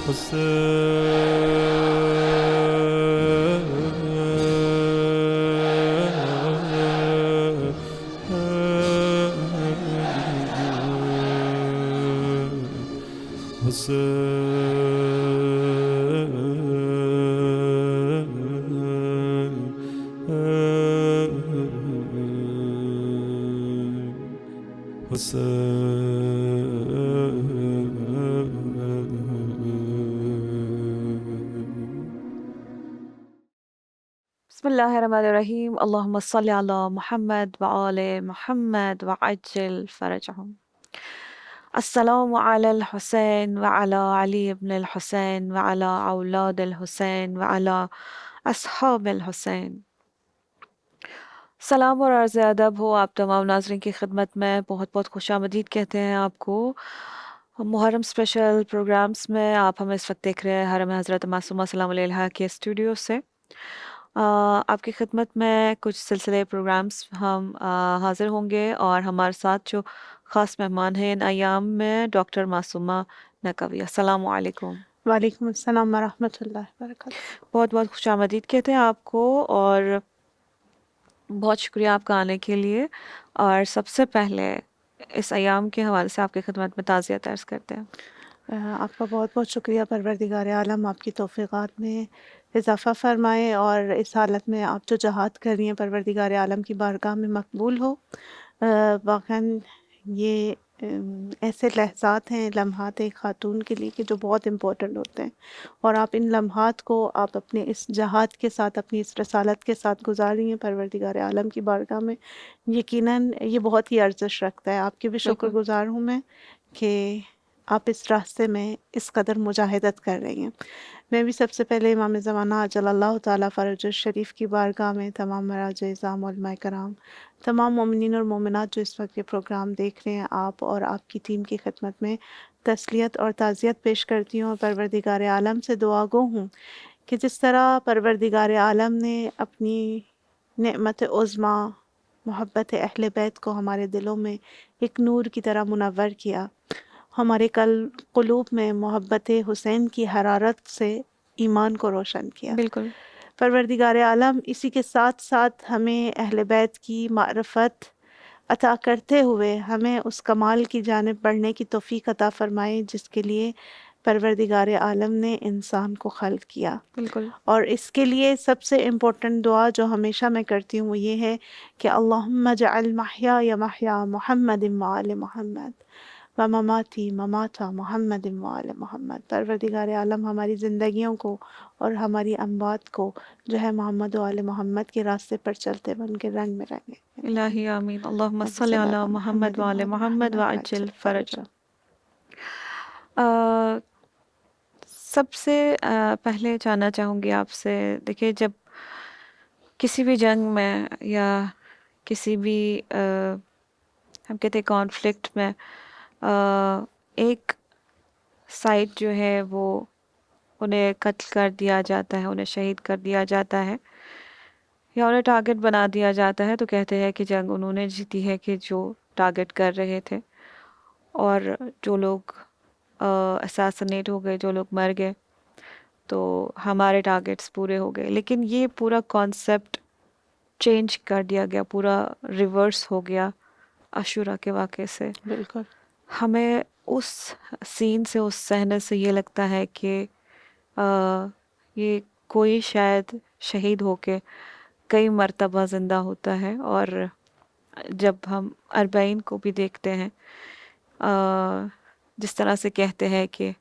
بسم الله الرحمن الرحيم اللهم صل على محمد وآل محمد وعجل فرجهم. السلام على الحسين وعلى علي بن الحسين وعلى أولاد الحسين وعلى أصحاب الحسين. سلام اور عرض ادب ہو آپ تمام ناظرین کی خدمت میں. بہت بہت خوش آمدید کہتے ہیں آپ کو محرم اسپیشل پروگرامز میں. آپ ہمیں اس وقت دیکھ رہے ہیں حرم حضرت معصومہ سلام علیہا کے اسٹوڈیو سے. آپ کی خدمت میں کچھ سلسلے پروگرامز ہم حاضر ہوں گے، اور ہمارے ساتھ جو خاص مہمان ہیں ان ایام میں ڈاکٹر معصومہ نقوی. السلام علیکم. وعلیکم السلام ورحمۃ اللہ وبرکاتہ. بہت بہت خوش آمدید کہتے ہیں آپ کو، اور بہت شکریہ آپ کا آنے کے لیے. اور سب سے پہلے اس ایام کے حوالے سے آپ کی خدمت میں تعزیت عرض کرتے ہیں. آپ کا بہت بہت شکریہ. پروردگار عالم آپ کی توفیقات میں اضافہ فرمائے، اور اس حالت میں آپ جو جہاد کر رہی ہیں پروردگار عالم کی بارگاہ میں مقبول ہو. واقعاً یہ ایسے لحظات ہیں، لمحات ایک خاتون کے لیے کہ جو بہت امپورٹنٹ ہوتے ہیں، اور آپ ان لمحات کو آپ اپنے اس جہاد کے ساتھ، اپنی اس رسالت کے ساتھ گزار رہی ہیں پروردگار عالم کی بارگاہ میں. یقیناً یہ بہت ہی ارزش رکھتا ہے. آپ کی بھی شکر بالکل. گزار ہوں میں کہ آپ اس راستے میں اس قدر مجاہدت کر رہی ہیں. میں بھی سب سے پہلے امام زمانہ عجل اللہ تعالیٰ فرج الشریف کی بارگاہ میں تمام مراج اعظام علماء کرام، تمام مومنین اور مومنات جو اس وقت یہ پروگرام دیکھ رہے ہیں، آپ اور آپ کی ٹیم کی خدمت میں تسلیت اور تعزیت پیش کرتی ہوں، اور پروردگار عالم سے دعا گو ہوں کہ جس طرح پروردگار عالم نے اپنی نعمت عظمیٰ محبت اہل بیت کو ہمارے دلوں میں ایک نور کی طرح منور کیا، ہمارے قلوب میں محبت حسین کی حرارت سے ایمان کو روشن کیا. بالکل. پروردگار عالم اسی کے ساتھ ساتھ ہمیں اہل بیت کی معرفت عطا کرتے ہوئے ہمیں اس کمال کی جانب بڑھنے کی توفیق عطا فرمائے جس کے لیے پروردگار عالم نے انسان کو خلق کیا. بالکل. اور اس کے لیے سب سے امپورٹنٹ دعا جو ہمیشہ میں کرتی ہوں وہ یہ ہے کہ اللہم اجعل محیای محیا محمد وآل محمد ومماتی ممات محمد وآل محمد. پروردگار عالم ہماری زندگیوں کو اور ہماری اموات کو جو ہے محمد و آل محمد کے راستے پر چلتے بن کے رنگ میں رنگے. الہی آمین. اللہم صلی علی محمد وآل محمد وعجل فرجہ. سب سے پہلے جاننا چاہوں گی آپ سے، دیکھیے جب کسی بھی جنگ میں یا کسی بھی ہم کہتے ہیں کانفلکٹ میں ایک سائڈ جو ہے وہ انہیں قتل کر دیا جاتا ہے، انہیں شہید کر دیا جاتا ہے، یا انہیں ٹارگٹ بنا دیا جاتا ہے، تو کہتے ہیں کہ جنگ انہوں نے جیتی ہے کہ جو ٹارگٹ کر رہے تھے، اور جو لوگ اساسنیٹ ہو گئے، جو لوگ مر گئے، تو ہمارے ٹارگٹس پورے ہو گئے. لیکن یہ پورا کانسیپٹ چینج کر دیا گیا، پورا ریورس ہو گیا عاشورہ کے واقعے سے. بالکل. ہمیں اس سین سے، اس صحنے سے یہ لگتا ہے کہ یہ کوئی شاید شہید ہو کے کئی مرتبہ زندہ ہوتا ہے. اور جب ہم اربعین کو بھی دیکھتے ہیں، جس طرح سے کہتے ہیں کہ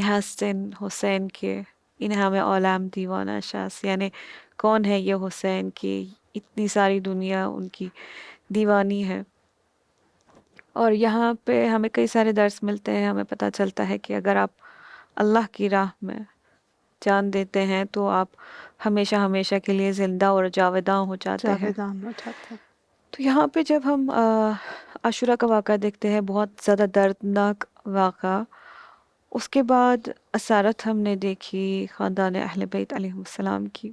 حسن حسین کے انہیں ہمیں عالم دیوانہ شاس، یعنی کون ہے یہ حسین کی اتنی ساری دنیا ان کی دیوانی ہے. اور یہاں پہ ہمیں کئی سارے درس ملتے ہیں. ہمیں پتہ چلتا ہے کہ اگر آپ اللہ کی راہ میں جان دیتے ہیں تو آپ ہمیشہ ہمیشہ کے لیے زندہ اور جاوداں ہو جاتے ہیں. جاویدان ہو جاتے ہیں. تو یہاں پہ جب ہم عاشورہ کا واقعہ دیکھتے ہیں، بہت زیادہ دردناک واقعہ، اس کے بعد اسارت ہم نے دیکھی خاندان اہل بیت علیہ السلام کی.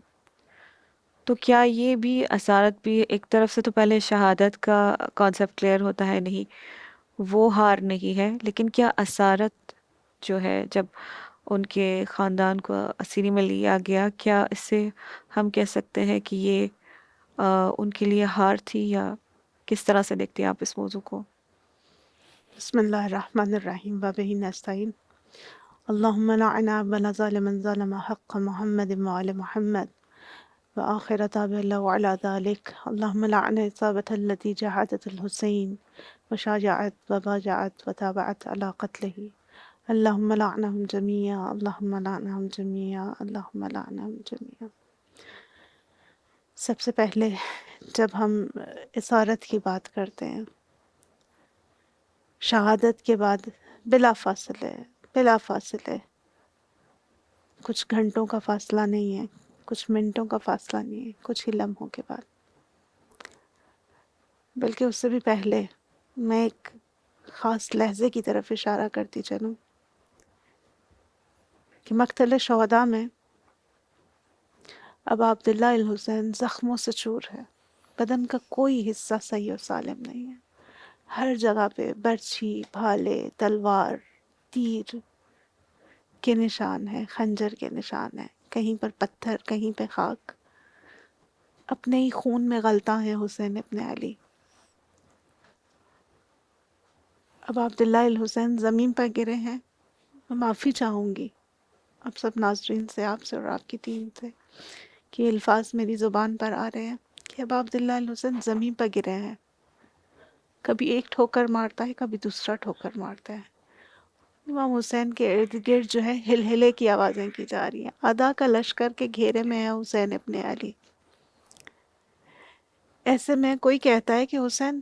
تو کیا یہ بھی اسارت بھی ایک طرف سے، تو پہلے شہادت کا کانسیپٹ کلیئر ہوتا ہے، نہیں وہ ہار نہیں ہے، لیکن کیا اسارت جو ہے جب ان کے خاندان کو اسیری میں لیا گیا، کیا اس سے ہم کہہ سکتے ہیں کہ یہ ان کے لیے ہار تھی، یا کس طرح سے دیکھتے ہیں آپ اس موضوع کو؟ بسم اللہ الرحمن الرحیم وبہ نستعین اللہم لعنا من ظالم ظلم حق محمد وعلى محمد وآخر تابع له وعلى ذلك اللهم لعن إصابة التي جاهدت الحسين وشاجعت وباجعت وتابعت على قتله اللهم لعنهم جميعا اللهم لعنهم جميعا اللهم لعنهم جميعا۔ سب سے پہلے جب ہم اسارت کی بات کرتے ہیں، شہادت کے بعد بلا فاصلے کچھ گھنٹوں کا فاصلہ نہیں ہے، کچھ منٹوں کا فاصلہ نہیں ہے، کچھ ہی لمحوں کے بعد، بلکہ اس سے بھی پہلے میں ایک خاص لحظے کی طرف اشارہ کرتی چلوں کہ مقتل شہداء میں اب عبداللہ الحسین زخموں سے چور ہے، بدن کا کوئی حصہ صحیح و سالم نہیں ہے، ہر جگہ پہ برچھی، بھالے، تلوار، تیر کے نشان ہیں، خنجر کے نشان ہیں، کہیں پر پتھر، کہیں پہ خاک، اپنے ہی خون میں غلطاں ہیں حسین ابن علی۔ اب عبداللہ الحسین زمین پر گرے ہیں، میں معافی چاہوں گی اب سب ناظرین سے، آپ سے اور آپ کی ٹیم سے، کہ الفاظ میری زبان پر آ رہے ہیں کہ اب عبداللہ الحسین زمین پر گرے ہیں، کبھی ایک ٹھوکر مارتا ہے، کبھی دوسرا ٹھوکر مارتا ہے، امام حسین کے ارد گرد جو ہے ہلہلے کی آوازیں کی جا رہی ہیں، ادا کا لشکر کے گھیرے میں ہے حسین ابن علی۔ ایسے میں کوئی کہتا ہے کہ حسین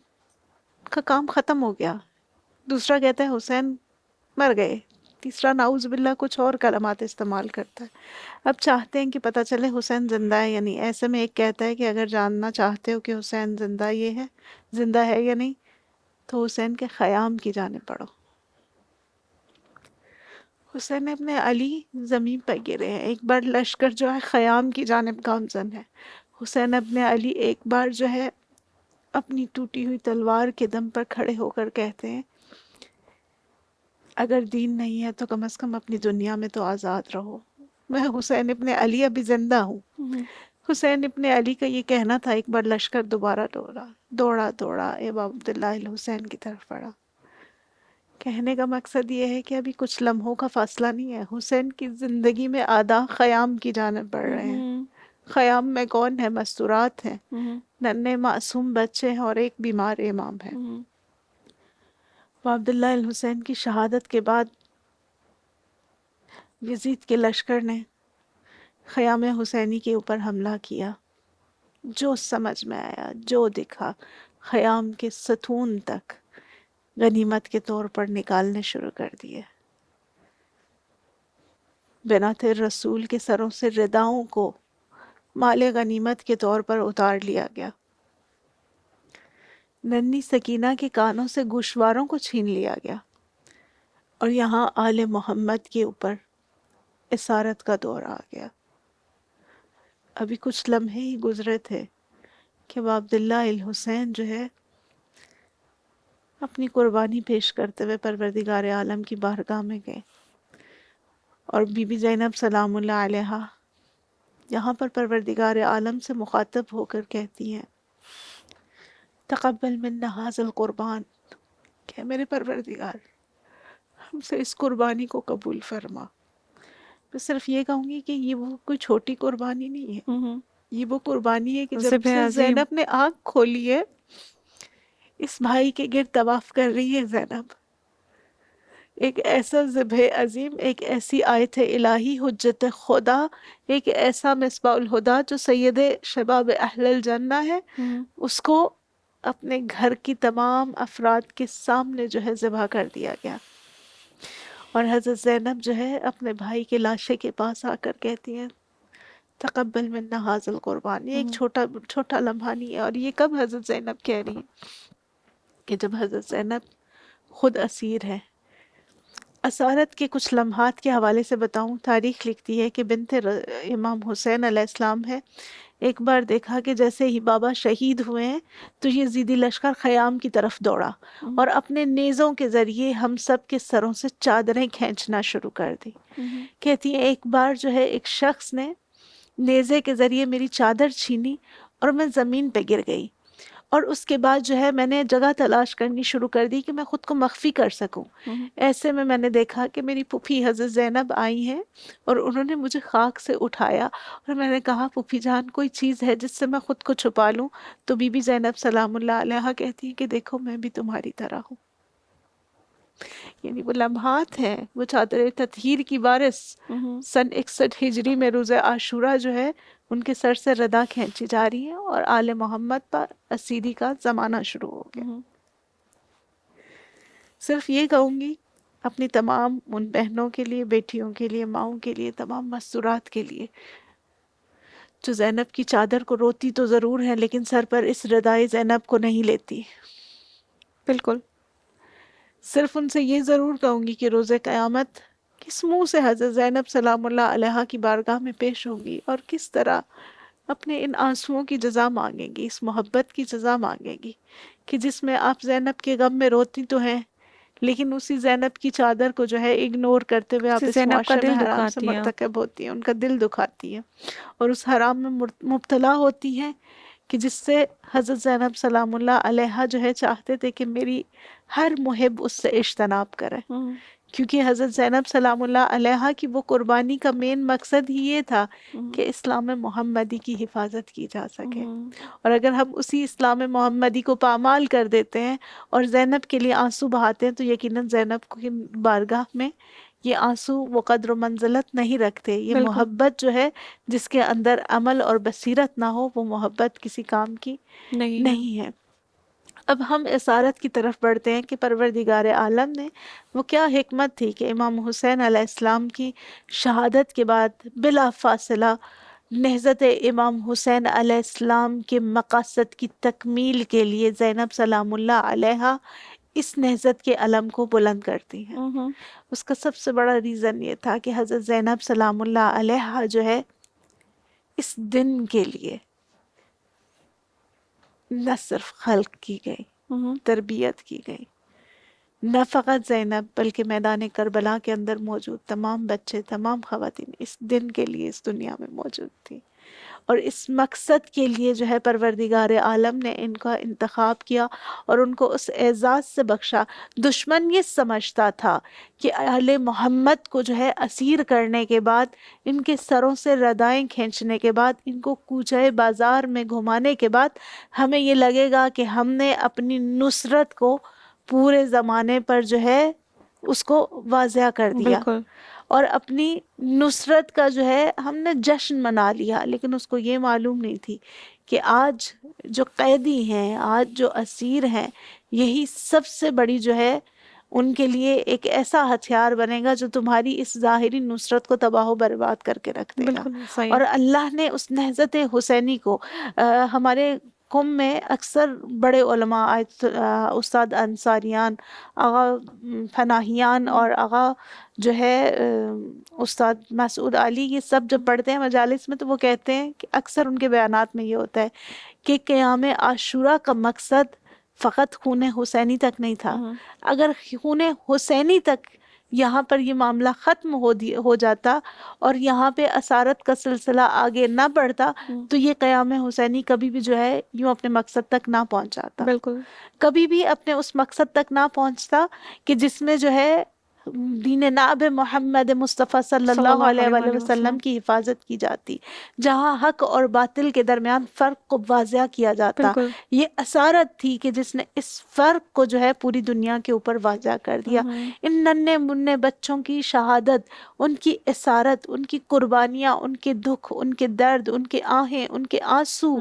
کا کام ختم ہو گیا، دوسرا کہتا ہے حسین مر گئے، تیسرا نعوذ باللہ کچھ اور کلمات استعمال کرتا ہے۔ اب چاہتے ہیں کہ پتہ چلے حسین زندہ ہے یا نہیں، ایسے میں ایک کہتا ہے کہ اگر جاننا چاہتے ہو کہ حسین زندہ ہے یا نہیں، تو حسین کے خیام کی جانب پڑھو۔ حسین ابن علی زمین پر گرے ہیں، ایک بار لشکر جو ہے خیام کی جانب گامزن ہے، حسین ابن علی ایک بار جو ہے اپنی ٹوٹی ہوئی تلوار کے دم پر کھڑے ہو کر کہتے ہیں اگر دین نہیں ہے تو کم از کم اپنی دنیا میں تو آزاد رہو، میں حسین ابن علی ابھی زندہ ہوں۔ حسین ابن علی کا یہ کہنا تھا، ایک بار لشکر دوبارہ دوڑا اب عبداللہ الحسین کی طرف بڑھا۔ کہنے کا مقصد یہ ہے کہ ابھی کچھ لمحوں کا فاصلہ نہیں ہے، حسین کی زندگی میں آدھا خیام کی جانب بڑھ رہے ہیں۔ خیام میں کون ہے؟ مستورات ہیں، ننھے معصوم بچے ہیں اور ایک بیمار امام ہے۔ وہ عبداللہ الحسین کی شہادت کے بعد یزید کے لشکر نے خیام حسینی کے اوپر حملہ کیا، جو سمجھ میں آیا، جو دکھا، خیام کے ستون تک غنیمت کے طور پر نکالنے شروع کر دیے۔ بنات رسول کے سروں سے رداؤں کو مال غنیمت کے طور پر اتار لیا گیا، ننھی سکینہ کے کانوں سے گوشواروں کو چھین لیا گیا، اور یہاں آل محمد کے اوپر اسارت کا دور آ گیا۔ ابھی کچھ لمحے ہی گزرے تھے کہ وہ عبداللہ الحسین جو ہے اپنی قربانی پیش کرتے ہوئے پروردگار عالم کی بارگاہ میں گئے، اور بی بی زینب سلام اللہ علیہا یہاں پر پروردگار عالم سے مخاطب ہو کر کہتی ہیں تقبل منا ھذا القربان، کہ میرے پروردگار ہم سے اس قربانی کو قبول فرما۔ میں صرف یہ کہوں گی کہ یہ وہ کوئی چھوٹی قربانی نہیں ہے، یہ وہ قربانی ہے کہ جب ذبح سے عظیم۔ زینب نے آنکھ کھولی ہے، اس بھائی کے گرد طواف کر رہی ہے زینب، ایک ایسا ذبح عظیم، ایک ایسی آیت الہی حجت خدا، ایک ایسا مصباح الہدا جو سید شباب اہل الجنہ ہے، اس کو اپنے گھر کی تمام افراد کے سامنے جو ہے ذبح کر دیا گیا۔ اور حضرت زینب جو ہے اپنے بھائی کے لاشے کے پاس آ کر کہتی ہیں تقبل منا ھذا القربان۔ یہ ایک چھوٹا لمحہ نہیں ہے، اور یہ کب حضرت زینب کہہ رہی ہیں؟ کہ جب حضرت زینب خود اسیر ہے۔ اسارت کے کچھ لمحات کے حوالے سے بتاؤں، تاریخ لکھتی ہے کہ بنت امام حسین علیہ السلام ہے، ایک بار دیکھا کہ جیسے ہی بابا شہید ہوئے ہیں تو یہ یزیدی لشکر خیام کی طرف دوڑا اور اپنے نیزوں کے ذریعے ہم سب کے سروں سے چادریں کھینچنا شروع کر دی. کہتی ہیں ایک بار جو ہے ایک شخص نے نیزے کے ذریعے میری چادر چھینی اور میں زمین پہ گر گئی، اور اس کے بعد جو ہے میں نے جگہ تلاش کرنی شروع کر دی کہ میں خود کو مخفی کر سکوں. ایسے میں نے دیکھا کہ میری پھوپھی حضرت زینب آئی ہیں اور انہوں نے مجھے خاک سے اٹھایا، اور میں نے کہا پھوپھی جان کوئی چیز ہے جس سے میں خود کو چھپا لوں؟ تو بی بی زینب سلام اللہ علیہا کہتی ہیں کہ دیکھو میں بھی تمہاری طرح ہوں. یعنی وہ لمحات ہیں، وہ چادر تطہیر کی وارث سن 61 ہجری میں روز عاشورہ جو ہے ان کے سر سے ردا کھینچی جا رہی ہیں اور آل محمد پر اسیری کا زمانہ شروع ہو گیا. صرف یہ کہوں گی اپنی تمام ان بہنوں کے لیے، بیٹیوں کے لیے، ماؤں کے لیے، تمام مستورات کے لیے جو زینب کی چادر کو روتی تو ضرور ہیں لیکن سر پر اس ردائے زینب کو نہیں لیتی. بالکل. صرف ان سے یہ ضرور کہوں گی کہ روز قیامت کس منہ سے حضرت زینب سلام اللہ علیہا کی بارگاہ میں پیش ہوں گی اور کس طرح اپنے ان آنسوؤں کی جزا مانگیں گی، اس محبت کی جزا مانگیں گی کہ جس میں آپ زینب کے غم میں روتی تو ہیں لیکن اسی زینب کی چادر کو جو ہے اگنور کرتے ہوئے آپ سے اس زینب کا معاشرے میں دل حرام سے دکھاتی ہیں. مرتکب ہوتی ہیں، ان کا دل دکھاتی ہیں اور اس حرام میں مبتلا ہوتی ہیں کہ جس سے حضرت زینب سلام اللہ علیہا جو ہے چاہتے تھے کہ میری ہر محب اس سے اجتناب کرے، کیونکہ حضرت زینب سلام اللہ علیہا کی وہ قربانی کا مین مقصد ہی یہ تھا کہ اسلام محمدی کی حفاظت کی جا سکے. اور اگر ہم اسی اسلام محمدی کو پامال کر دیتے ہیں اور زینب کے لیے آنسو بہاتے ہیں تو یقیناً زینب کی بارگاہ میں یہ آنسو وہ قدر و منزلت نہیں رکھتے. یہ بالکل. محبت جو ہے جس کے اندر عمل اور بصیرت نہ ہو وہ محبت کسی کام کی نہیں ہے. اب ہم اسارت کی طرف بڑھتے ہیں کہ پروردگار عالم نے وہ کیا حکمت تھی کہ امام حسین علیہ السلام کی شہادت کے بعد بلا فاصلہ نہضت امام حسین علیہ السلام کے مقاصد کی تکمیل کے لیے زینب سلام اللہ علیہا اس نہضت کے علم کو بلند کرتی ہیں. اس کا سب سے بڑا ریزن یہ تھا کہ حضرت زینب سلام اللہ علیہا جو ہے اس دن کے لیے نہ صرف خلق کی گئی، تربیت کی گئی، نہ فقط زینب بلکہ میدان کربلا کے اندر موجود تمام بچے، تمام خواتین اس دن کے لیے اس دنیا میں موجود تھی اور اس مقصد کے لیے جو ہے پروردگار عالم نے ان کا انتخاب کیا اور ان کو اس اعزاز سے بخشا. دشمن یہ سمجھتا تھا کہ اہل محمد کو جو ہے اسیر کرنے کے بعد، ان کے سروں سے ردائیں کھینچنے کے بعد، ان کو کوچے بازار میں گھمانے کے بعد ہمیں یہ لگے گا کہ ہم نے اپنی نصرت کو پورے زمانے پر جو ہے اس کو واضح کر دیا. بالکل. اور اپنی نصرت کا جو ہے ہم نے جشن منا لیا، لیکن اس کو یہ معلوم نہیں تھی کہ آج جو قیدی ہیں، آج جو اسیر ہیں، یہی سب سے بڑی جو ہے ان کے لیے ایک ایسا ہتھیار بنے گا جو تمہاری اس ظاہری نصرت کو تباہ و برباد کر کے رکھ دے گا. بالکل صحیح. اور اللہ نے اس نہضت حسینی کو ہمارے قوم میں اکثر بڑے علماء استاد انصاریان، آغا پناہیان اور آغا جو ہے استاد مسعود علی، یہ سب جب پڑھتے ہیں مجالس میں تو وہ کہتے ہیں کہ اکثر ان کے بیانات میں یہ ہوتا ہے کہ قیام عاشورہ کا مقصد فقط خون حسینی تک نہیں تھا. اگر خون حسینی تک یہاں پر یہ معاملہ ختم ہو جاتا اور یہاں پہ اسارت کا سلسلہ آگے نہ بڑھتا تو یہ قیام حسینی کبھی بھی جو ہے یوں اپنے مقصد تک نہ پہنچ جاتا. بالکل. کبھی بھی اپنے اس مقصد تک نہ پہنچتا کہ جس میں جو ہے دین ناب محمد مصطفیٰ صلی اللہ علیہ وآلہ وسلم کی حفاظت کی جاتی، جہاں حق اور باطل کے درمیان فرق کو واضح کیا جاتا. بالکل. یہ اسارت تھی کہ جس نے اس فرق کو جو ہے پوری دنیا کے اوپر واضح کر دیا. ان ننھے منھے بچوں کی شہادت، ان کی اسارت، ان کی قربانیاں، ان کے دکھ، ان کے درد، ان کے آہیں، ان کے آنسو،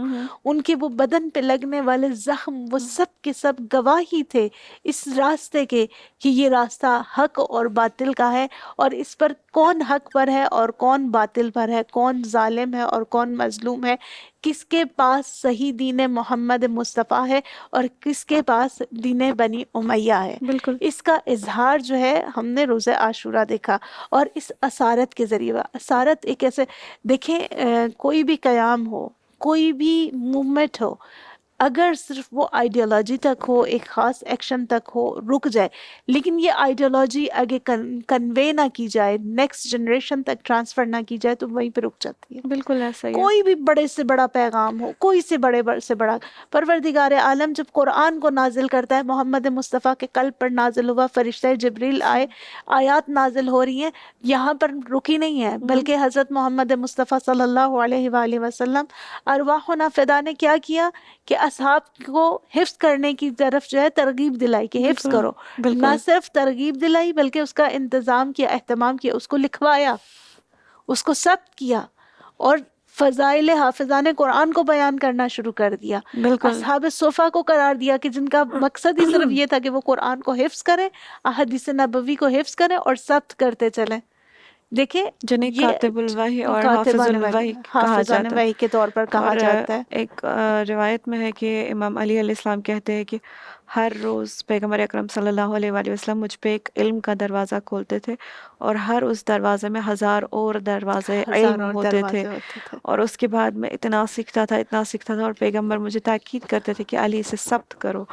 ان کے وہ بدن پہ لگنے والے زخم، وہ سب کے سب گواہی تھے اس راستے کے کہ یہ راستہ حق اور باطل کا ہے اور اس پر کون حق پر ہے اور کون باطل پر ہے، کون ظالم ہے اور کون مظلوم ہے، کس کے پاس صحیح دین محمد مصطفیٰ ہے اور کس کے پاس دین بنی امیہ ہے. بالکل. اس کا اظہار جو ہے ہم نے روز عاشورہ دیکھا اور اس اسارت کے ذریعے. اسارت ایک ایسے دیکھیں کوئی بھی قیام ہو، کوئی بھی موومنٹ ہو، اگر صرف وہ آئیڈیالوجی تک ہو، ایک خاص ایکشن تک ہو، رک جائے، لیکن یہ آئیڈیالوجی آگے کنوے نہ کی جائے، نیکسٹ جنریشن تک ٹرانسفر نہ کی جائے، تو وہیں پہ رک جاتی ہے۔ بالکل ایسا ہی ہے۔ کوئی بھی بڑے سے بڑا پیغام ہو، کوئی سے بڑے سے بڑا، پروردگار عالم جب قرآن کو نازل کرتا ہے، محمد مصطفیٰ کے قلب پر نازل ہوا، فرشتہ جبریل آئے، آیات نازل ہو رہی ہیں، یہاں پر رکی نہیں ہے، بلکہ حضرت محمد مصطفیٰ صلی اللہ علیہ وآلہ وسلم ارواحنا فدا نے کیا کیا کہ اصحاب کو حفظ کرنے کی طرف جو ہے ترغیب دلائی کہ حفظ بالکل کرو، نہ بالکل صرف ترغیب دلائی بلکہ اس کا انتظام کیا، اہتمام کیا، اس کو لکھوایا، اس کو ثبت کیا، اور فضائل حافظان قرآن کو بیان کرنا شروع کر دیا، بالکل اصحاب صفا کو قرار دیا کہ جن کا مقصد ہی صرف یہ تھا کہ وہ قرآن کو حفظ کریں، احادیث نبوی کو حفظ کریں اور ثبت کرتے چلیں۔ دیکھیں جنہیں یہ کاتب الوحی اور حافظ کاتبان وحی، الوحی کہا حافظان جاتا ہے۔ وحی کے طور پر کہا اور جاتا ہے۔ ایک روایت میں ہے کہ امام علی علیہ السلام کہتے ہیں کہ ہر روز پیغمبر اکرم صلی اللہ علیہ وآلہ وسلم مجھ پہ ایک علم کا دروازہ کھولتے تھے، اور ہر اس دروازے میں 1000 اور دروازے علم ہزاروں ہوتے تھے، دروازے ہوتے تھے۔ اور اس کے بعد میں اتنا سیکھتا تھا، اور پیغمبر مجھے تاکید کرتے تھے کہ علی اسے ثبت کرو،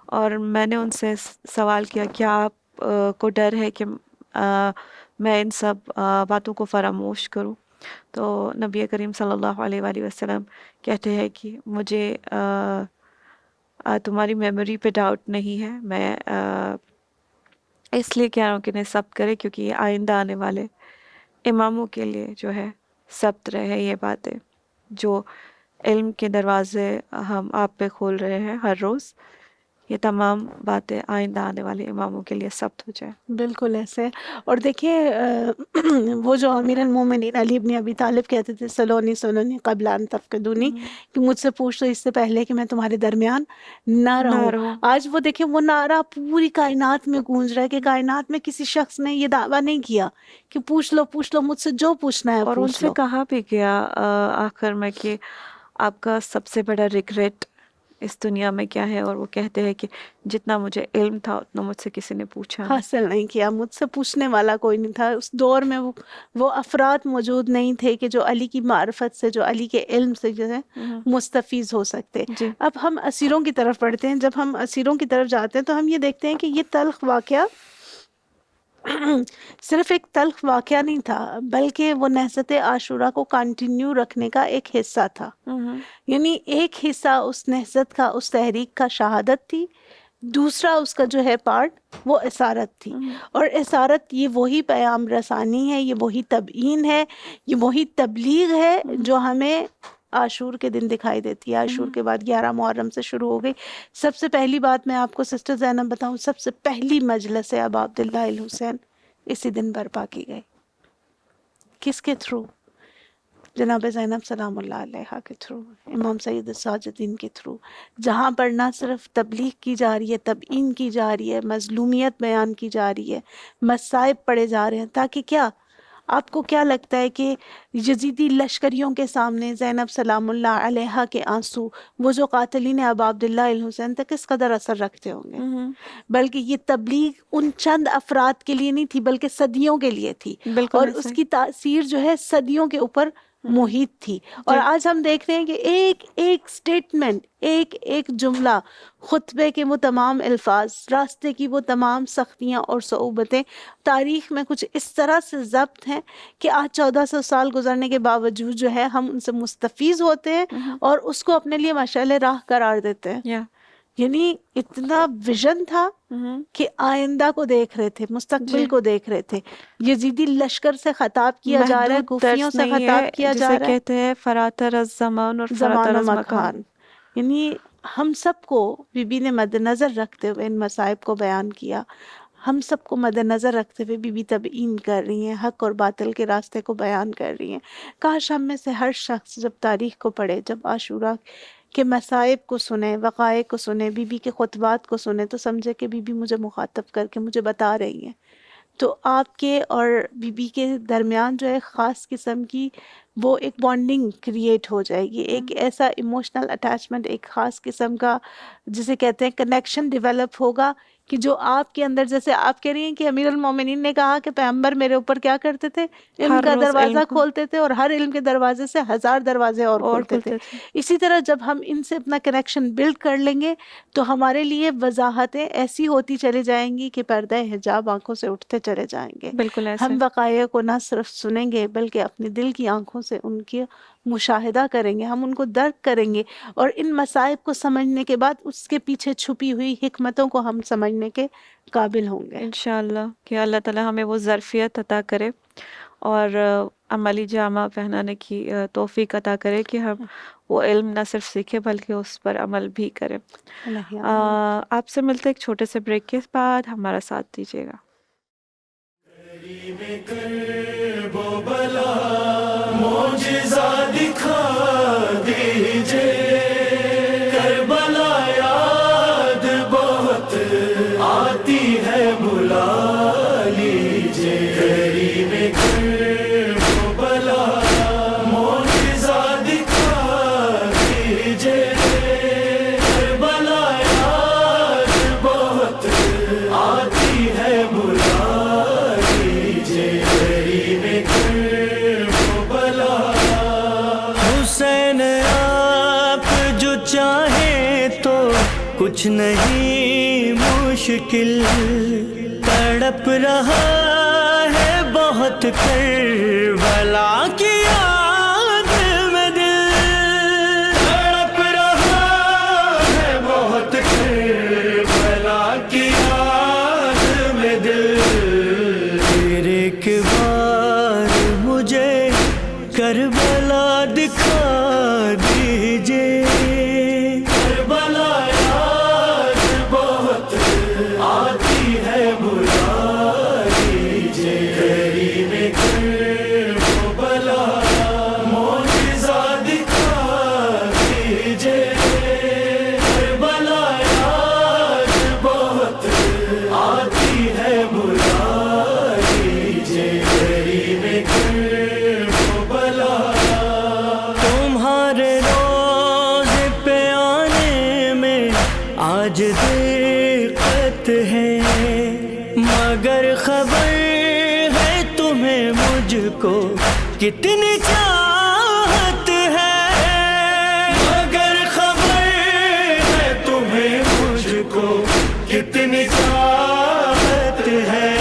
اور میں نے ان سے سوال کیا کیا آپ کو ڈر ہے کہ میں ان سب باتوں کو فراموش کروں؟ تو نبی کریم صلی اللہ علیہ وآلہ وسلم کہتے ہیں کہ مجھے تمہاری میموری پہ ڈاؤٹ نہیں ہے، میں اس لیے کہہ رہا ہوں کہ انہیں ثبت کرے، کیونکہ یہ آئندہ آنے والے اماموں کے لیے جو ہے ثبت رہے یہ باتیں، جو علم کے دروازے ہم آپ پہ کھول رہے ہیں ہر روز، یہ تمام باتیں آئندہ آنے والے اماموں کے لیے ثبت ہو جائے۔ بالکل ایسے۔ اور دیکھیے وہ جو امیر المومنین علی بن ابی طالب کہتے تھے سلونی قبل ان تفقدونی، کہ مجھ سے پوچھ لو اس سے پہلے کہ میں تمہارے درمیان نہ نہ رہوں۔ رہو۔ آج وہ دیکھیں وہ نعرہ پوری کائنات میں گونج رہا ہے کہ کائنات میں کسی شخص نے یہ دعویٰ نہیں کیا کہ پوچھ لو مجھ سے جو پوچھنا ہے اور ان پوچھ سے لو۔ کہا بھی گیا آخر میں کہ آپ کا سب سے بڑا ریگریٹ اس دنیا میں کیا ہے، اور وہ کہتے ہیں کہ جتنا مجھے علم تھا اتنا مجھ سے کسی نے پوچھا نہیں۔ حاصل نہیں کیا، مجھ سے پوچھنے والا کوئی نہیں تھا اس دور میں، وہ افراد موجود نہیں تھے کہ جو علی کی معرفت سے، جو علی کے علم سے جو ہے مستفیض ہو سکتے۔ جی اب ہم اسیروں کی طرف پڑھتے ہیں، جب ہم اسیروں کی طرف جاتے ہیں تو ہم یہ دیکھتے ہیں کہ یہ تلخ واقعہ صرف ایک تلخ واقعہ نہیں تھا، بلکہ وہ نہضت عاشورہ کو کنٹینیو رکھنے کا ایک حصہ تھا۔ یعنی ایک حصہ اس نہضت کا، اس تحریک کا شہادت تھی، دوسرا اس کا جو ہے پارٹ وہ اسارت تھی، اور اسارت یہ وہی پیام رسانی ہے، یہ وہی تبیین ہے، یہ وہی تبلیغ ہے جو ہمیں عاشور کے دن دکھائی دیتی ہے۔ عاشور کے بعد 11 محرم سے شروع ہو گئی۔ سب سے پہلی بات میں آپ کو سسٹر زینب بتاؤں، سب سے پہلی مجلس ابا عبداللہ الحسین اسی دن برپا کی گئی۔ کس کے تھرو؟ جناب زینب سلام اللہ علیہا کے تھرو، امام سید الساجدین کے تھرو، جہاں پر نہ صرف تبلیغ کی جا رہی ہے، تبیین کی جا رہی ہے، مظلومیت بیان کی جا رہی ہے، مصائب پڑھے جا رہے ہیں، تاکہ کیا آپ کو کیا لگتا ہے کہ یزیدی لشکریوں کے سامنے زینب سلام اللہ علیہا کے آنسو، وہ جو قاتلین ابا عبداللہ الحسین تک کس قدر اثر رکھتے ہوں گے؟ بلکہ یہ تبلیغ ان چند افراد کے لیے نہیں تھی، بلکہ صدیوں کے لیے تھی، بالکل اور ایسا اس ہی۔ کی تاثیر جو ہے صدیوں کے اوپر محیط تھی۔ اور جی آج ہم دیکھ رہے ہیں کہ ایک ایک سٹیٹمنٹ، ایک ایک جملہ، خطبے کے وہ تمام الفاظ، راستے کی وہ تمام سختیاں اور صعوبتیں تاریخ میں کچھ اس طرح سے ضبط ہیں کہ آج 1400 سال گزرنے کے باوجود جو ہے ہم ان سے مستفیض ہوتے ہیں اور اس کو اپنے لیے مشعل راہ قرار دیتے ہیں۔ یا یعنی اتنا ویژن تھا کہ آئندہ کو دیکھ رہے تھے، مستقبل جی کو دیکھ رہے تھے۔ یزیدی لشکر سے خطاب کیا جا رہا ہے، محدود کوفیوں درس سے نہیں خطاب ہے، کیا جسے جا رہا ہے، کہتے ہیں فراتر از زمان اور فراتر زمان و از مکان۔ مکان۔ یعنی ہم سب کو بی بی نے مد نظر رکھتے ہوئے ان مصائب کو بیان کیا، ہم سب کو مد نظر رکھتے ہوئے بی بی تبیین کر رہی ہیں، حق اور باطل کے راستے کو بیان کر رہی ہیں۔ کاش ہم میں سے ہر شخص جب تاریخ کو پڑھے، جب عاشورہ کے مصائب کو سنے، وقائع کو سنے، بی بی کے خطبات کو سنے، تو سمجھے کہ بی بی مجھے مخاطب کر کے مجھے بتا رہی ہیں۔ تو آپ کے اور بی بی کے درمیان جو ہے خاص قسم کی وہ ایک بانڈنگ کریٹ ہو جائے گی، ایک ایسا ایموشنل اٹیچمنٹ، ایک خاص قسم کا جسے کہتے ہیں کنیکشن ڈیولپ ہوگا کہ جو آپ کے اندر، جیسے آپ کہہ رہی ہیں کہ امیر المومنین نے کہا کہ پیغمبر میرے اوپر کیا کرتے تھے، علم ہر کا روز علم دروازہ کو کھولتے تھے، اور ہر علم کے دروازے سے 1000 دروازے اور اور کھولتے تھے۔ کھلتے تھے۔ اسی طرح جب ہم ان سے اپنا کنیکشن بلڈ کر لیں گے تو ہمارے لیے وضاحتیں ایسی ہوتی چلی جائیں گی کہ پردہ حجاب آنکھوں سے اٹھتے چلے جائیں گے۔ بالکل ایسے۔ ہم وقائع کو نہ صرف سنیں گے بلکہ اپنے دل کی آنکھوں سے ان کی مشاہدہ کریں گے، ہم ان کو درک کریں گے، اور ان مصائب کو سمجھنے کے بعد اس کے پیچھے چھپی ہوئی حکمتوں کو ہم سمجھنے کے قابل ہوں گے۔ انشاءاللہ کہ اللہ تعالیٰ ہمیں وہ ظرفیت عطا کرے اور عملی جامہ پہنانے کی توفیق عطا کرے کہ ہم وہ علم نہ صرف سیکھیں بلکہ اس پر عمل بھی کریں۔ اللہ آمین۔ آپ سے ملتے ایک چھوٹے سے بریک کے بعد، ہمارا ساتھ دیجیے گا۔ میں کرب و بلا معجزہ دکھا دیجئے، کربلا یاد بہت آتی ہے بلا لیجئے، کریم کرب و بلا معجزہ دکھا دیجئے، کربلا یاد بہت آتی ہے بلا حسین آپ جو چاہیں تو کچھ نہیں مشکل، تڑپ رہا ہے بہت کربلا کی یاد میں دل، تڑپ رہا ہے بہت کربلا کی یاد میں دل، پھر ایک بار مجھے کربلا دکھا دیجئے، کربلا یاد بہت آتی ہے بلا لیجئے، کریم کرب و بلا معجزہ دکھا دیجئے، کربلا یاد بہت آتی ہے بلا لیجئے، کریم کرب و بلا تمہارے روزے پہ آنے میں آج دقت ہے، مگر خبر ہے تمہیں مجھ کو کتنی چاہت ہے، مگر خبر ہے تمہیں مجھ کو کتنی چاہت ہے،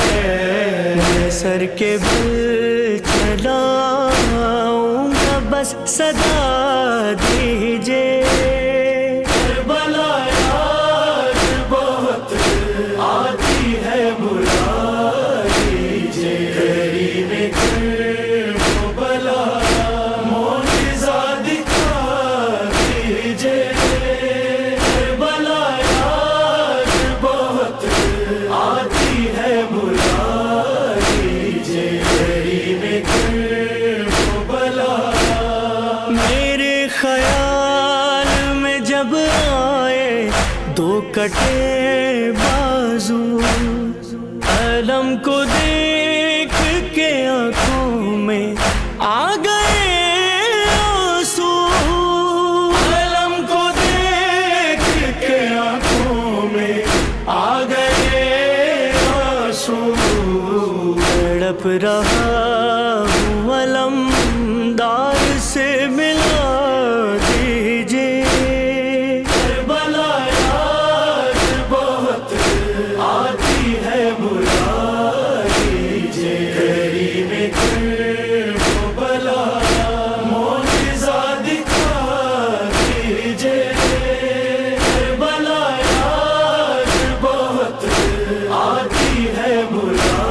میں سر کے بل چلاؤں گا بس صدا دیجئے، کربلا یاد بہت آتی ہے بلا لیجئے، کریم کرب و بلا معجزہ دکھا دیجئے، کربلا یاد بہت آتی ہے بلا لیجئے، کریم کرب و بلا میرے خیال میں جب آئے دو کٹے بازو، علم کو دیکھ کے آنکھوں میں آ گئے آنسو، علم کو دیکھ کے آنکھوں میں آ گئے آنسو، تڑپ رہا ہوں علمدار سے ملا دیجئے، کربلا یاد بہت آتی ہے بلا لیجئے، کریم کرب و بلا معجزہ دکھا دیجئے، کربلا یاد بہت آتی ہے بلا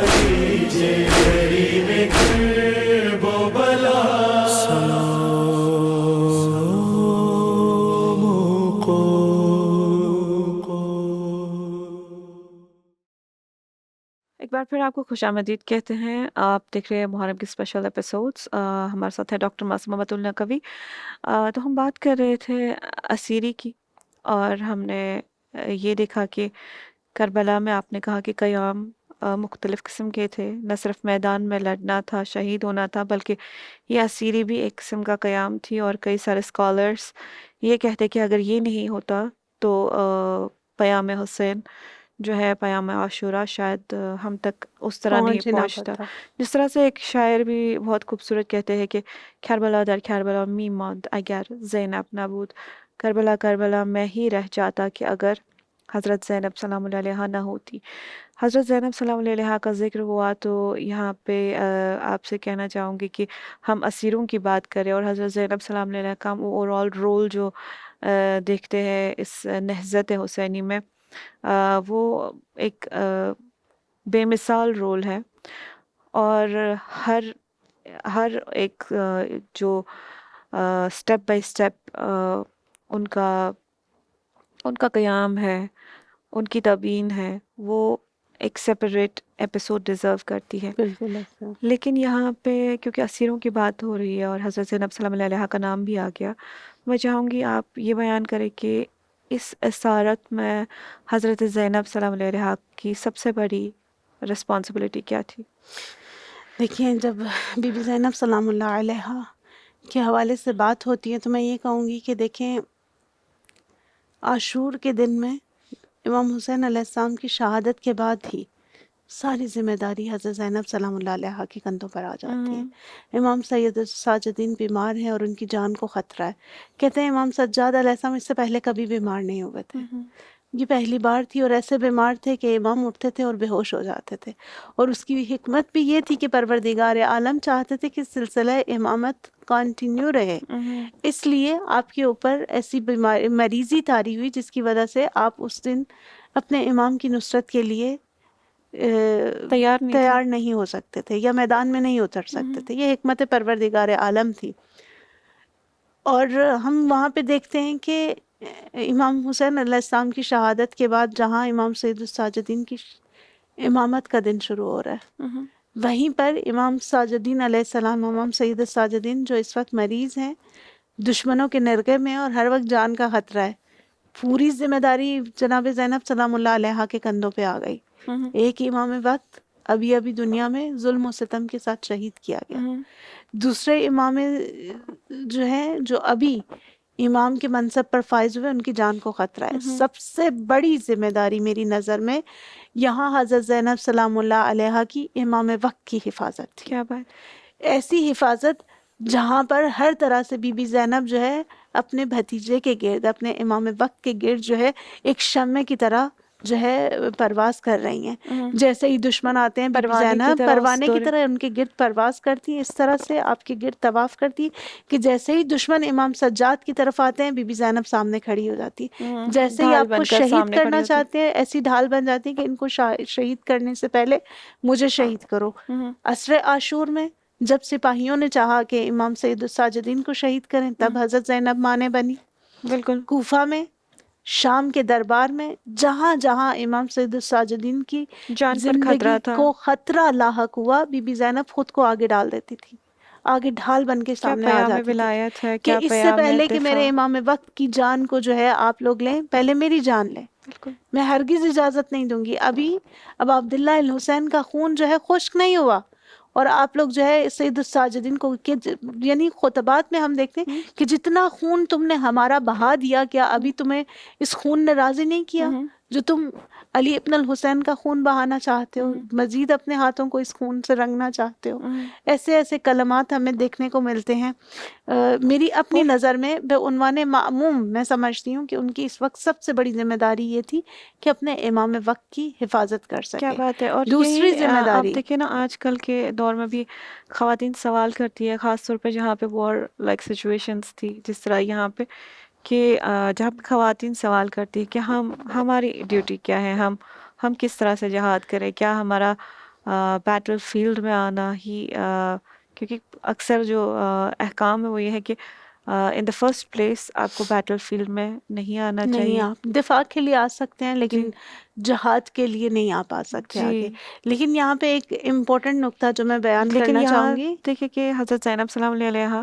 لیجئے، کریم کرب و بلا ایک بار پھر آپ کو خوش آمدید کہتے ہیں۔ آپ دیکھ رہے ہیں محرم کے اسپیشل ایپیسوڈز۔ ہمارے ساتھ ہے ڈاکٹر معصومہ بۃ النقوی۔ تو ہم بات کر رہے تھے اسیری کی، اور ہم نے یہ دیکھا کہ کربلا میں آپ نے کہا کہ قیام مختلف قسم کے تھے، نہ صرف میدان میں لڑنا تھا، شہید ہونا تھا، بلکہ یہ اسیری بھی ایک قسم کا قیام تھی۔ اور کئی سارے اسکالرس یہ کہتے کہ اگر یہ نہیں ہوتا تو پیام حسین جو ہے، پیام عاشورہ، شاید ہم تک اس طرح نہیں پہنچ ہی نہ پہنچتا۔ پاتا۔ جس طرح سے ایک شاعر بھی بہت خوبصورت کہتے ہیں کہ کربلا در کربلا می ماند اگر زینب نبود، کربلا کربلا میں ہی رہ جاتا کہ اگر حضرت زینب سلام اللہ علیہا نہ ہوتی۔ حضرت زینب سلام اللہ علیہا کا ذکر ہوا تو یہاں پہ آپ سے کہنا چاہوں گی کہ ہم اسیروں کی بات کریں اور حضرت زینب سلام اللہ علیہا کا اوور آل رول جو دیکھتے ہیں اس نہضت حسینی میں، وہ ایک بے مثال رول ہے۔ اور ہر ایک جو سٹیپ بائی سٹیپ ان کا قیام ہے، ان کی تبیین ہے، وہ ایک سیپریٹ ایپیسوڈ ڈیزرو کرتی ہے۔ بالکل ایسا۔ لیکن یہاں پہ کیونکہ اسیروں کی بات ہو رہی ہے اور حضرت زینب سلام اللہ علیہا کا نام بھی آ گیا، میں چاہوں گی آپ یہ بیان کریں کہ اس اسارت میں حضرت زینب سلام اللہ علیہا کی سب سے بڑی رسپانسبلٹی کیا تھی؟ دیکھیں، جب بی بی زینب سلام اللہ علیہا کے حوالے سے بات ہوتی ہے تو میں یہ کہوں گی کہ دیکھیں، عاشور کے دن میں امام حسین علیہ السلام کی شہادت کے بعد ہی ساری ذمہ داری حضرت زینب سلام اللہ علیہا کے کندھوں پر آ جاتی ہے۔ امام سید الساجدین بیمار ہیں اور ان کی جان کو خطرہ ہے۔ کہتے ہیں امام سجاد علیہ السلام اس سے پہلے کبھی بیمار نہیں ہوئے تھے، یہ پہلی بار تھی، اور ایسے بیمار تھے کہ امام اٹھتے تھے اور بے ہوش ہو جاتے تھے۔ اور اس کی حکمت بھی یہ تھی کہ پروردگار عالم چاہتے تھے کہ سلسلہ امامت کنٹینیو رہے، اس لیے آپ کے اوپر ایسی مریضی طاری ہوئی جس کی وجہ سے آپ اس دن اپنے امام کی نصرت کے لیے تیار نہیں ہو سکتے تھے یا میدان میں نہیں اتر سکتے تھے۔ یہ حکمت پروردگار عالم تھی۔ اور ہم وہاں پہ دیکھتے ہیں کہ امام حسین علیہ السلام کی شہادت کے بعد جہاں امام سید الساجدین کی امامت کا دن شروع ہو رہا ہے، وہیں پر امام ساجدین علیہ السلام، امام سید الساجدین جو اس وقت مریض ہیں، دشمنوں کے نرغے میں اور ہر وقت جان کا خطرہ ہے، پوری ذمہ داری جناب زینب سلام اللہ علیہا کے کندھوں پہ آ گئی۔ ایک امام وقت ابھی دنیا میں ظلم و ستم کے ساتھ شہید کیا گیا، دوسرے امام جو ہیں جو ابھی امام کے منصب پر فائز ہوئے، ان کی جان کو خطرہ ہے۔ سب سے بڑی ذمہ داری میری نظر میں یہاں حضرت زینب سلام اللہ علیہا کی امام وقت کی حفاظت تھی۔ کیا بات! ایسی حفاظت جہاں پر ہر طرح سے بی بی زینب جو ہے اپنے بھتیجے کے گرد، اپنے امام وقت کے گرد جو ہے ایک شمع کی طرح جو ہے پرواز کر رہی ہیں۔ جیسے ہی دشمن آتے ہیں بی بی زینب پروانے کی طرح ان کے گرد پرواز کرتی ہیں، اس طرح سے آپ کے گرد طواف کرتی کہ جیسے ہی دشمن امام سجاد کی طرف آتے ہیں بی بی زینب سامنے کھڑی ہو جاتی، جیسے ہی آپ کو شہید کرنا چاہتے ہیں ایسی ڈھال بن جاتی ہے کہ ان کو شہید کرنے سے پہلے مجھے شہید کرو۔ عصر عاشور میں جب سپاہیوں نے چاہا کہ امام سید الساجدین کو شہید کریں، تب حضرت زینب مانے بنی۔ بالکل۔ کوفہ میں، شام کے دربار میں، جہاں جہاں امام سید الساجدین کی جان پر خطرہ زندگی تھا، کو خطرہ لاحق ہوا، بی بی زینب خود کو آگے ڈال دیتی تھی، آگے ڈھال بن کے سامنے آ جاتی تھی ولایت ہے، کہ کیا اس سے پیام پہلے کہ دفاع۔ میرے امام وقت کی جان کو جو ہے آپ لوگ لیں، پہلے میری جان لیں، بالکل۔ میں ہرگز اجازت نہیں دوں گی۔ اب عبداللہ الحسین کا خون جو ہے خشک نہیں ہوا، اور آپ لوگ جو ہے سید الساجدین کو یعنی خطبات میں ہم دیکھتے ہیں کہ جتنا خون تم نے ہمارا بہا دیا، کیا ابھی تمہیں اس خون نے راضی نہیں کیا جو تم علی ابن الحسین کا خون بہانا چاہتے ہو، مزید اپنے ہاتھوں کو اس خون سے رنگنا چاہتے ہو؟ ایسے ایسے کلمات ہمیں دیکھنے کو ملتے ہیں۔ میری اپنی نظر میں بعنوان معموم میں سمجھتی ہوں کہ ان کی اس وقت سب سے بڑی ذمہ داری یہ تھی کہ اپنے امام وقت کی حفاظت کر سکے۔ کیا بات ہے! اور دوسری ذمہ آپ داری، دیکھیں نا، آج کل کے دور میں بھی خواتین سوال کرتی ہے، خاص طور پہ جہاں پہ وار لائک سچویشنز تھی، جس طرح یہاں پہ، کہ جہاں پہ خواتین سوال کرتی ہے کہ ہماری ڈیوٹی کیا ہے، ہم کس طرح سے جہاد کریں، کیا ہمارا بیٹل فیلڈ میں آنا ہی، کیونکہ اکثر جو احکام ہے وہ یہ ہے کہ ان دا فرسٹ پلیس آپ کو بیٹل فیلڈ میں نہیں آنا چاہیے۔ نہیں، آپ دفاع کے لیے آ سکتے ہیں لیکن جہاد کے لیے نہیں آپ آ سکتے آگے۔ لیکن یہاں پہ ایک امپورٹنٹ نقطہ جو میں بیان لیکن کرنا یہاں چاہوں گی، دیکھیں کہ حضرت زینب سلام اللہ علیہا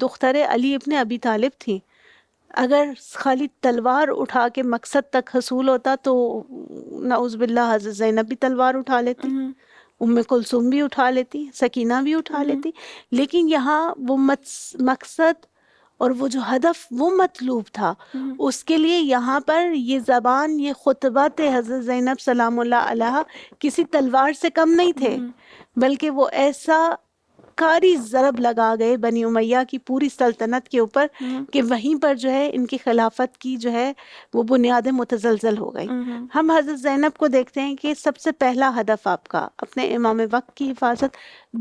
دختر علی ابن ابی طالب تھی. اگر خالی تلوار اٹھا کے مقصد تک حصول ہوتا تو نعوذ باللہ حضرت زینب بھی تلوار اٹھا لیتی، ام کلثوم بھی اٹھا لیتی، سکینہ بھی اٹھا لیتی. لیکن یہاں وہ مقصد اور وہ جو ہدف وہ مطلوب تھا، اس کے لیے یہاں پر یہ زبان، یہ خطبات حضرت زینب سلام اللہ علیہا کسی تلوار سے کم نہیں تھے، بلکہ وہ ایسا کاری ضرب لگا گئے بنی امیہ کی پوری سلطنت کے اوپر کہ وہیں پر جو ہے ان کی خلافت کی جو ہے وہ بنیادیں متزلزل ہو گئی. ہم حضرت زینب کو دیکھتے ہیں کہ سب سے پہلا ہدف آپ کا اپنے امام وقت کی حفاظت،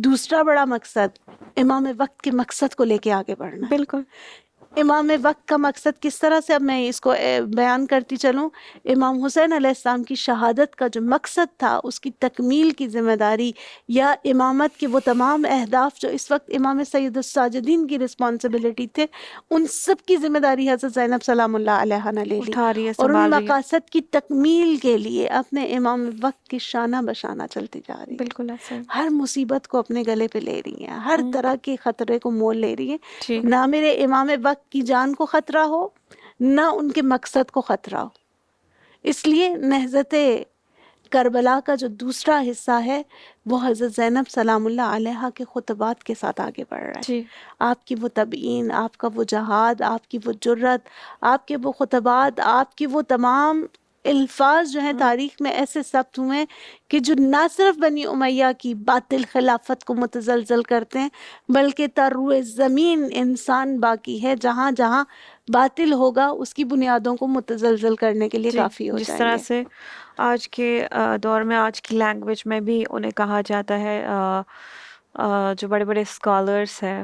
دوسرا بڑا مقصد امام وقت کے مقصد کو لے کے آگے بڑھنا. بالکل. امام وقت کا مقصد کس طرح سے، اب میں اس کو بیان کرتی چلوں. امام حسین علیہ السلام کی شہادت کا جو مقصد تھا اس کی تکمیل کی ذمہ داری یا امامت کے وہ تمام اہداف جو اس وقت امام سید الساجدین کی رسپانسبلٹی تھے، ان سب کی ذمہ داری حضرت زینب سلام اللہ علیہا نے لے لی، اٹھا رہی ہے، اور ان سنبھال رہی ہے. مقاصد کی تکمیل کے لیے اپنے امام وقت کی شانہ بشانہ چلتی جا رہی ہے. بالکل ایسا ہی. ہر مصیبت کو اپنے گلے پہ لے رہی ہیں، ہر طرح کے خطرے کو مول لے رہی ہیں. جی. نہ میرے امام وقت کی جان کو خطرہ ہو، نہ ان کے مقصد کو خطرہ ہو. اس لیے نہضت کربلا کا جو دوسرا حصہ ہے وہ حضرت زینب سلام اللہ علیہا کے خطبات کے ساتھ آگے بڑھ رہا ہے. جی. آپ کی وہ تبیین، آپ کا وہ جہاد، آپ کی وہ جرت، آپ کے وہ خطبات، آپ کی وہ تمام الفاظ جو ہیں تاریخ میں ایسے ثبت ہوئے ہیں کہ جو نہ صرف بنی امیہ کی باطل خلافت کو متزلزل کرتے ہیں، بلکہ تروئے زمین انسان باقی ہے جہاں جہاں باطل ہوگا اس کی بنیادوں کو متزلزل کرنے کے لیے جی. کافی ہو جس جائیں طرح گے. سے آج کے دور میں، آج کی لینگویج میں بھی انہیں کہا جاتا ہے، جو بڑے بڑے اسکالرس ہیں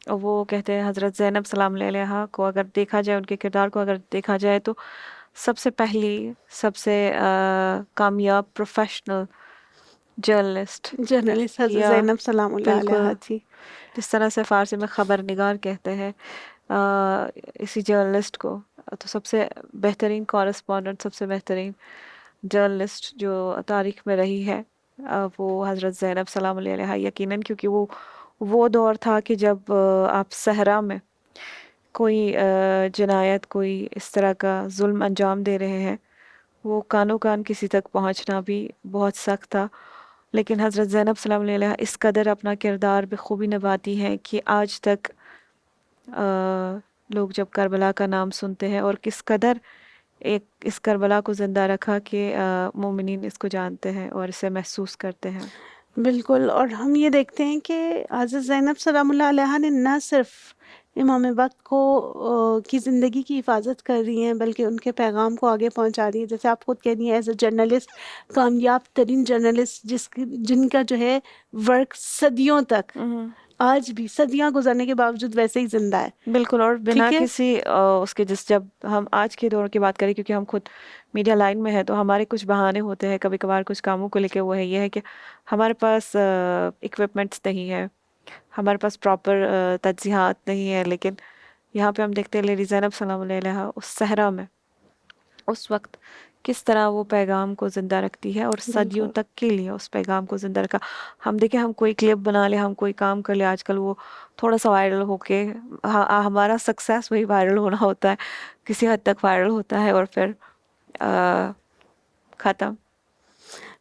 وہ کہتے ہیں حضرت زینب سلام اللہ علیہا کو اگر دیکھا جائے، ان کے کردار کو اگر دیکھا جائے تو سب سے پہلی، سب سے کامیاب پروفیشنل جرنلسٹ. جرنلسٹ حضرت یا زینب سلام اللہ علیہا بالکل تھی. جس طرح سے فارسی میں خبر نگار کہتے ہیں اسی جرنلسٹ کو، تو سب سے بہترین کورسپونڈنٹ، سب سے بہترین جرنلسٹ جو تاریخ میں رہی ہے وہ حضرت زینب سلام اللہ علیہا. یقیناً کیونکہ وہ دور تھا کہ جب آپ صحرا میں کوئی جنایت، کوئی اس طرح کا ظلم انجام دے رہے ہیں، وہ کانوں کان کسی تک پہنچنا بھی بہت سخت تھا. لیکن حضرت زینب سلام اللہ علیہا اس قدر اپنا کردار بخوبی نبھاتی ہیں کہ آج تک لوگ جب کربلا کا نام سنتے ہیں، اور کس قدر ایک اس کربلا کو زندہ رکھا کہ مومنین اس کو جانتے ہیں اور اسے محسوس کرتے ہیں. بالکل. اور ہم یہ دیکھتے ہیں کہ حضرت زینب سلام اللہ علیہا نے نہ صرف امام وقت کو کی زندگی کی حفاظت کر رہی ہیں بلکہ ان کے پیغام کو آگے پہنچا رہی ہے. جیسے آپ خود کہہ رہی ہیں ایز اے جرنلسٹ، کامیاب ترین جرنلسٹ جن کا جو ہے ورک صدیوں تک، آج بھی صدیاں گزرنے کے باوجود ویسے ہی زندہ ہے. بالکل. اور بنا ٹھیک ہے. کسی اس کے، جب ہم آج کے دور کی بات کریں، کیونکہ ہم خود میڈیا لائن میں ہے تو ہمارے کچھ بہانے ہوتے ہیں کبھی کبھار کچھ کاموں کو لے کے. وہ ہے یہ ہے کہ ہمارے پاس اکوپمنٹس نہیں ہے، ہمارے پاس پراپر تجزیہات نہیں ہے. لیکن یہاں پہ ہم دیکھتے ہیں لیڈی زینب سلام اللہ علیہا اس صحرا میں اس وقت کس طرح وہ پیغام کو زندہ رکھتی ہے، اور صدیوں بالکل. تک کے لیے اس پیغام کو زندہ رکھا. ہم دیکھیں، ہم کوئی کلپ بنا لیں، ہم کوئی کام کر لیں، آج کل وہ تھوڑا سا وائرل ہو کے ہمارا سکسیس وہی وائرل ہونا ہوتا ہے، کسی حد تک وائرل ہوتا ہے اور پھر ختم.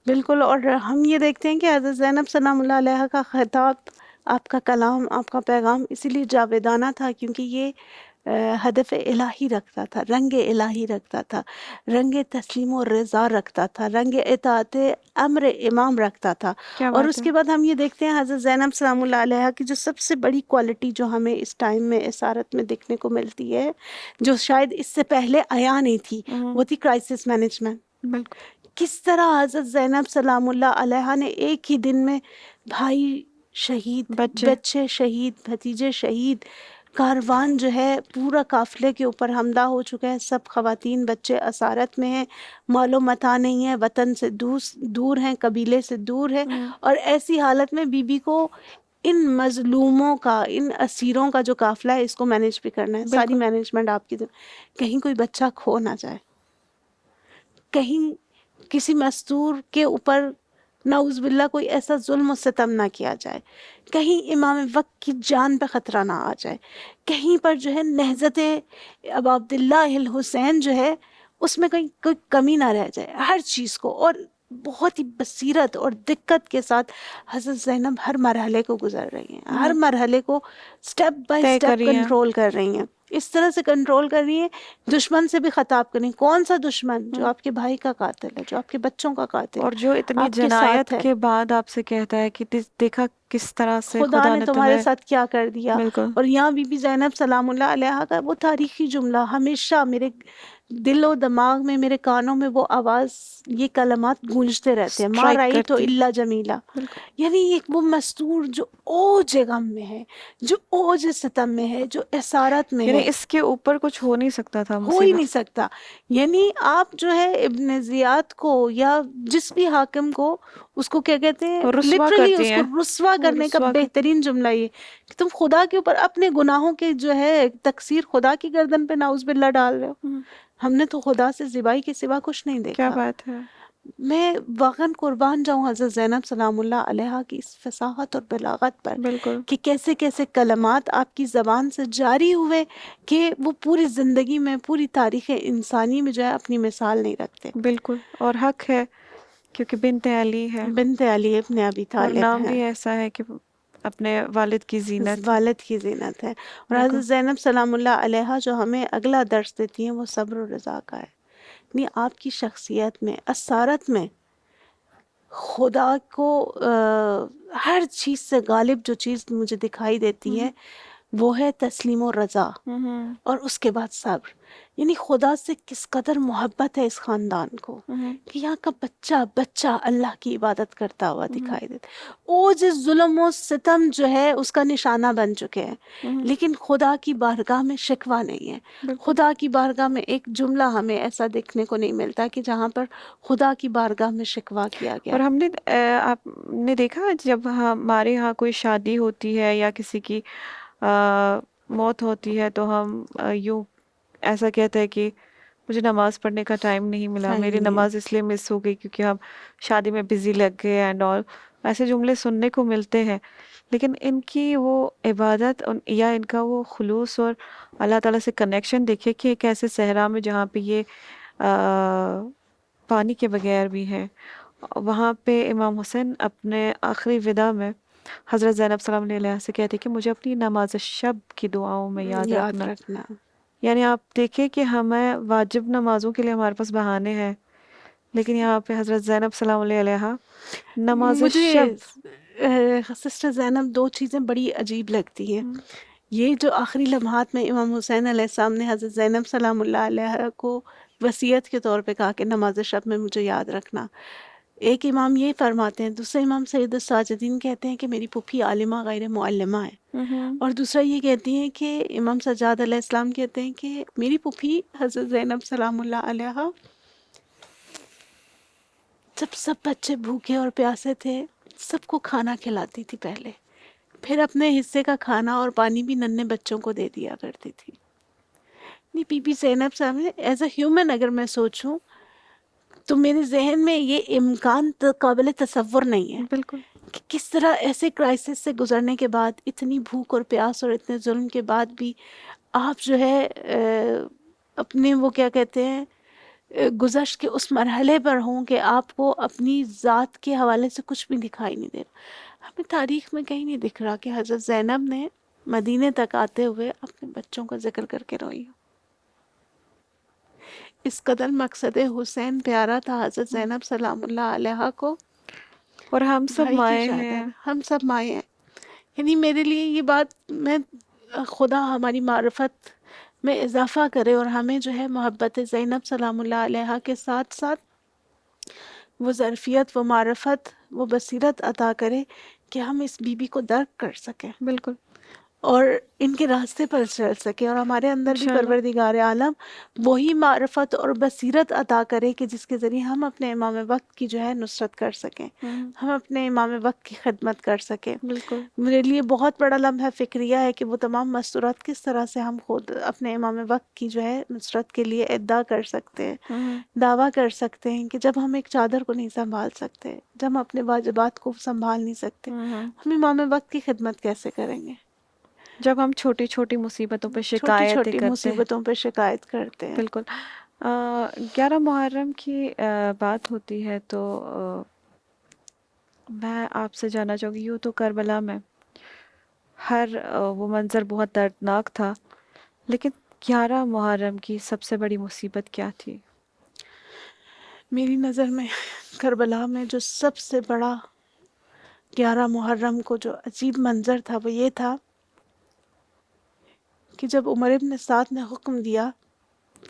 بالکل. اور ہم یہ دیکھتے ہیں کہ حضرت زینب سلام اللہ علیہا کا خطاب، آپ کا کلام، آپ کا پیغام اسی لیے جاویدانہ تھا کیونکہ یہ ہدف الہی رکھتا تھا، رنگ الہی رکھتا تھا، رنگ تسلیم و رضا رکھتا تھا، رنگ اطاعت امر امام رکھتا تھا. کیا اور بات اس ہے. کے بعد ہم یہ دیکھتے ہیں حضرت زینب سلام اللہ علیہا کی جو سب سے بڑی کوالٹی جو ہمیں اس ٹائم میں اسارت میں دیکھنے کو ملتی ہے، جو شاید اس سے پہلے عیاں نہیں تھی، وہ تھی کرائسس مینجمنٹ. بالکل. کس طرح حضرت زینب سلام اللہ علیہا نے ایک ہی دن میں بھائی شہید، بچے شہید، بھتیجے شہید، کاروان جو ہے پورا قافلے کے اوپر حملہ ہو چکا ہے، سب خواتین بچے اسارت میں ہیں، مال و متاع نہیں ہے، وطن سے دور ہیں، قبیلے سے دور ہے، اور ایسی حالت میں بی بی کو ان مظلوموں کا، ان اسیروں کا جو قافلہ ہے اس کو مینیج بھی کرنا ہے. ساری مینجمنٹ آپ کی، کہیں کوئی بچہ کھو نہ جائے، کہیں کسی مستور کے اوپر نعوذ باللہ کوئی ایسا ظلم و ستم نہ کیا جائے، کہیں امام وقت کی جان پہ خطرہ نہ آ جائے، کہیں پر جو ہے نہضت ابا عبداللہ الحسین جو ہے اس میں کہیں کوئی کمی نہ رہ جائے، ہر چیز کو. اور بہت ہی بصیرت اور دقت کے ساتھ حضرت زینب ہر مرحلے کو گزر رہی ہیں، ہر مرحلے کو سٹیپ بائی طے سٹیپ کری ہیں. کنٹرول کر رہی ہیں، اس طرح سے کنٹرول کر رہی ہیں. دشمن سے بھی خطاب کریں، کون سا دشمن؟ جو آپ کے بھائی کا قاتل ہے، جو آپ کے بچوں کا قاتل اور جو اتنی آپ کے جنایت ساتھ ہے. کے بعد آپ سے کہتا ہے کہ دیکھا کس طرح سے خدا نے تمہارے ساتھ کیا کر دیا. بالکل اور یہاں بی بی زینب سلام اللہ علیہا کا وہ تاریخی جملہ ہمیشہ میرے دل و دماغ میں، میرے کانوں میں وہ آواز، یہ کلمات گونجتے رہتے ہیں، ما اسٹرائک رأیت کرتی. الا جمیلا. بالکل یعنی ایک وہ مستور جو اوج غم میں ہے، جو اوج ستم میں ہے، جو اسارت میں یعنی ہے، اس کے اوپر کچھ ہو نہیں سکتا تھا ہو ہی نہیں مصیبت. سکتا. یعنی آپ جو ہے ابن زیاد کو یا جس بھی حاکم کو، اس کو کیا کہتے ہیں، رسوا لٹرلی کرتی اس کو ہیں. رسوا وہ کرنے کا رسوا بہترین جملہ یہ کہ تم خدا کے اوپر اپنے گناہوں کے جو ہے تقصیر خدا کی گردن پہ نعوذ باللہ ڈال رہے ہو. ہم نے تو خدا سے زیبائی کے سوا کچھ نہیں کیا دیکھا. بات ہے. میں واقعاً قربان جاؤں حضرت زینب سلام اللہ علیہا کی اس فصاحت اور بلاغت پر بالکل کہ کیسے کیسے کلمات آپ کی زبان سے جاری ہوئے کہ وہ پوری زندگی میں، پوری تاریخ انسانی میں جو ہے اپنی مثال نہیں رکھتے. بالکل. اور حق ہے کیونکہ بنت علی ہے بنت علی ابن ابی اور طالب نام ہے، بھی ایسا ہے کہ اپنے والد کی زینت. والد کی زینت ہے. اور بالکل حضرت زینب سلام اللہ علیہا جو ہمیں اگلا درس دیتی ہیں وہ صبر و رضا کا ہے. یعنی آپ کی شخصیت میں، اسارت میں خدا کو ہر چیز سے غالب جو چیز مجھے دکھائی دیتی ہے وہ ہے تسلیم و رضا، اور اس کے بعد صبر. یعنی خدا سے کس قدر محبت ہے اس خاندان کو کہ یہاں کا بچہ اللہ کی عبادت کرتا ہوا دکھائی دیتا. اوج ظلم و ستم جو ہے اس کا نشانہ بن چکے ہیں، لیکن خدا کی بارگاہ میں شکوہ نہیں ہے. بالکل. خدا کی بارگاہ میں ایک جملہ ہمیں ایسا دیکھنے کو نہیں ملتا کہ جہاں پر خدا کی بارگاہ میں شکوہ کیا گیا. اور ہم نے آپ نے دیکھا جب ہمارے یہاں کوئی شادی ہوتی ہے یا کسی کی موت ہوتی ہے تو ہم یوں ایسا کہتے ہیں کہ مجھے نماز پڑھنے کا ٹائم نہیں ملا، ٹائم میری نہیں ہے. نماز اس لیے مس ہو گئی کیونکہ ہم شادی میں بزی لگ گئے اینڈ آل. ایسے جملے سننے کو ملتے ہیں، لیکن ان کی وہ عبادت یا ان کا وہ خلوص اور اللہ تعالیٰ سے کنیکشن دیکھے کہ ایک ایسے صحرا میں جہاں پہ یہ پانی کے بغیر بھی ہے، وہاں پہ امام حسین اپنے آخری وداع میں حضرت زینب سلام اللہ علیہ سے کہتے کہ مجھے اپنی نماز شب کی دعاؤں میں یاد رکھنا. یعنی آپ دیکھیں کہ ہمیں واجب نمازوں کے لیے ہمارے پاس بہانے ہیں، لیکن یہاں پہ حضرت زینب سلام اللہ علیہ نماز مجھے شب. سسٹر زینب دو چیزیں بڑی عجیب لگتی ہیں. یہ جو آخری لمحات میں امام حسین علیہ السلام نے حضرت زینب سلام اللہ علیہ کو وصیت کے طور پہ کہا کہ نماز شب میں مجھے یاد رکھنا. ایک امام یہ فرماتے ہیں، دوسرے امام سید الساجدین کہتے ہیں کہ میری پھوپھی عالمہ غیر معلمہ ہے، اور دوسرا یہ کہتی ہیں کہ امام سجاد علیہ السلام کہتے ہیں کہ میری پھوپھی حضرت زینب سلام اللہ علیہ جب سب بچے بھوکے اور پیاسے تھے سب کو کھانا کھلاتی تھی پہلے، پھر اپنے حصے کا کھانا اور پانی بھی ننھے بچوں کو دے دیا کرتی تھی. بی بی زینب صاحب ایز اے ہیومن اگر میں سوچوں تو میرے ذہن میں یہ امکان قابل تصور نہیں ہے بالکل کہ کس طرح ایسے کرائسس سے گزرنے کے بعد، اتنی بھوک اور پیاس اور اتنے ظلم کے بعد بھی آپ جو ہے اپنے وہ کیا کہتے ہیں گزشت کے اس مرحلے پر ہوں کہ آپ کو اپنی ذات کے حوالے سے کچھ بھی دکھائی نہیں دے رہا. ہمیں تاریخ میں کہیں نہیں دکھ رہا کہ حضرت زینب نے مدینے تک آتے ہوئے اپنے بچوں کا ذکر کر کے روئی. اس قدر مقصد حسین پیارا تھا حضرت زینب سلام اللہ علیہ کو. اور ہم سب بھائی کی مائیں شہادت، ہیں. ہم سب مائیں ہیں. یعنی میرے لیے یہ بات، میں خدا ہماری معرفت میں اضافہ کرے اور ہمیں جو ہے محبت زینب سلام اللہ علیہ کے ساتھ ساتھ وہ ظرفیت، وہ معرفت، وہ بصیرت عطا کرے کہ ہم اس بی بی کو درک کر سکیں. بالکل. اور ان کے راستے پر چل سکے، اور ہمارے اندر بھی انشاءاللہ۔ پروردگار عالم وہی معرفت اور بصیرت عطا کرے کہ جس کے ذریعے ہم اپنے امام وقت کی جو ہے نصرت کر سکیں، ہم اپنے امام وقت کی خدمت کر سکیں۔ بالکل میرے لیے بہت بڑا لمحہ فکریہ ہے کہ وہ تمام مستورات کس طرح سے ہم خود اپنے امام وقت کی جو ہے نصرت کے لیے ادعا کر سکتے ہیں، دعویٰ کر سکتے ہیں کہ جب ہم ایک چادر کو نہیں سنبھال سکتے، جب ہم اپنے واجبات کو سنبھال نہیں سکتے، ہم امام وقت کی خدمت کیسے کریں گے؟ جب ہم چھوٹی چھوٹی مصیبتوں پہ چھوٹی شکایتیں چھوٹی کرتے ہیں۔ مصیبتوں پہ شکایت کرتے ہیں۔ بالکل 11 محرم کی بات ہوتی ہے تو میں آپ سے جاننا چاہوں گی، یوں تو کربلا میں ہر وہ منظر بہت دردناک تھا، لیکن 11 محرم کی سب سے بڑی مصیبت کیا تھی؟ میری نظر میں کربلا میں جو سب سے بڑا 11 محرم کو جو عجیب منظر تھا وہ یہ تھا کہ جب عمر ابن سعد نے حکم دیا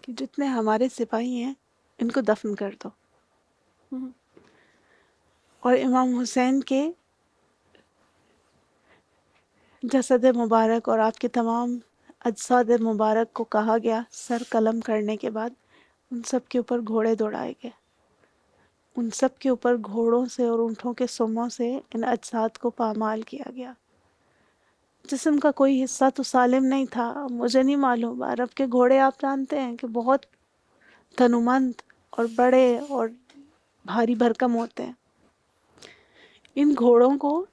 کہ جتنے ہمارے سپاہی ہیں ان کو دفن کر دو، اور امام حسین کے جسد مبارک اور آپ کے تمام اجساد مبارک کو کہا گیا سر قلم کرنے کے بعد ان سب کے اوپر گھوڑے دوڑائے گئے، ان سب کے اوپر گھوڑوں سے اور اونٹوں کے سموں سے ان اجساد کو پامال کیا گیا۔ جسم کا کوئی حصہ تو سالم نہیں تھا، مجھے نہیں معلوم، عرب کے گھوڑے آپ جانتے ہیں کہ بہت تنومند اور بڑے اور بھاری بھرکم ہوتے ہیں، ان گھوڑوں کو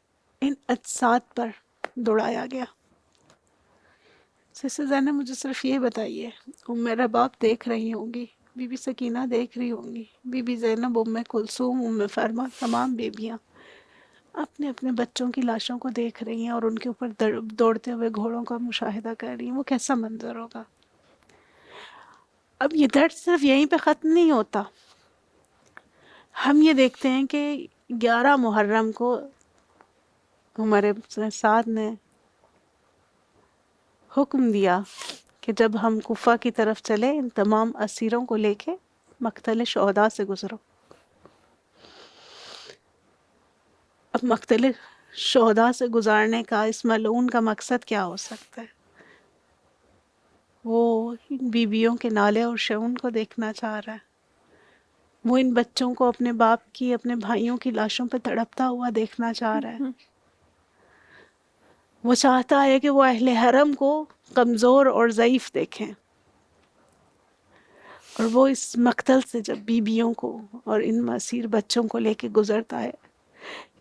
ان اجساد پر دوڑایا گیا۔ سسٹر زینب مجھے صرف یہ بتائیے، میرا باپ دیکھ رہی ہوں گی، بی بی سکینہ دیکھ رہی ہوں گی، بی بی زینب، ام کلثوم، ام فرما، تمام بیبیاں اپنے اپنے بچوں کی لاشوں کو دیکھ رہی ہیں اور ان کے اوپر دوڑتے ہوئے گھوڑوں کا مشاہدہ کر رہی ہیں، وہ کیسا منظر ہوگا؟ اب یہ درد صرف یہیں پہ ختم نہیں ہوتا، ہم یہ دیکھتے ہیں کہ 11 محرم کو عمر ابن سعد نے حکم دیا کہ جب ہم کوفہ کی طرف چلے ان تمام اسیروں کو لے کے مقتل شہداء سے گزرو۔ اب مقتل شہداء سے گزارنے کا اس ملعون کا مقصد کیا ہو سکتا ہے؟ وہ ان بیویوں کے نالے اور شعون کو دیکھنا چاہ رہا ہے، وہ ان بچوں کو اپنے باپ کی، اپنے بھائیوں کی لاشوں پہ تڑپتا ہوا دیکھنا چاہ رہا ہے، وہ چاہتا ہے کہ وہ اہل حرم کو کمزور اور ضعیف دیکھیں، اور وہ اس مقتل سے جب بیویوں کو اور ان اسیر بچوں کو لے کے گزرتا ہے،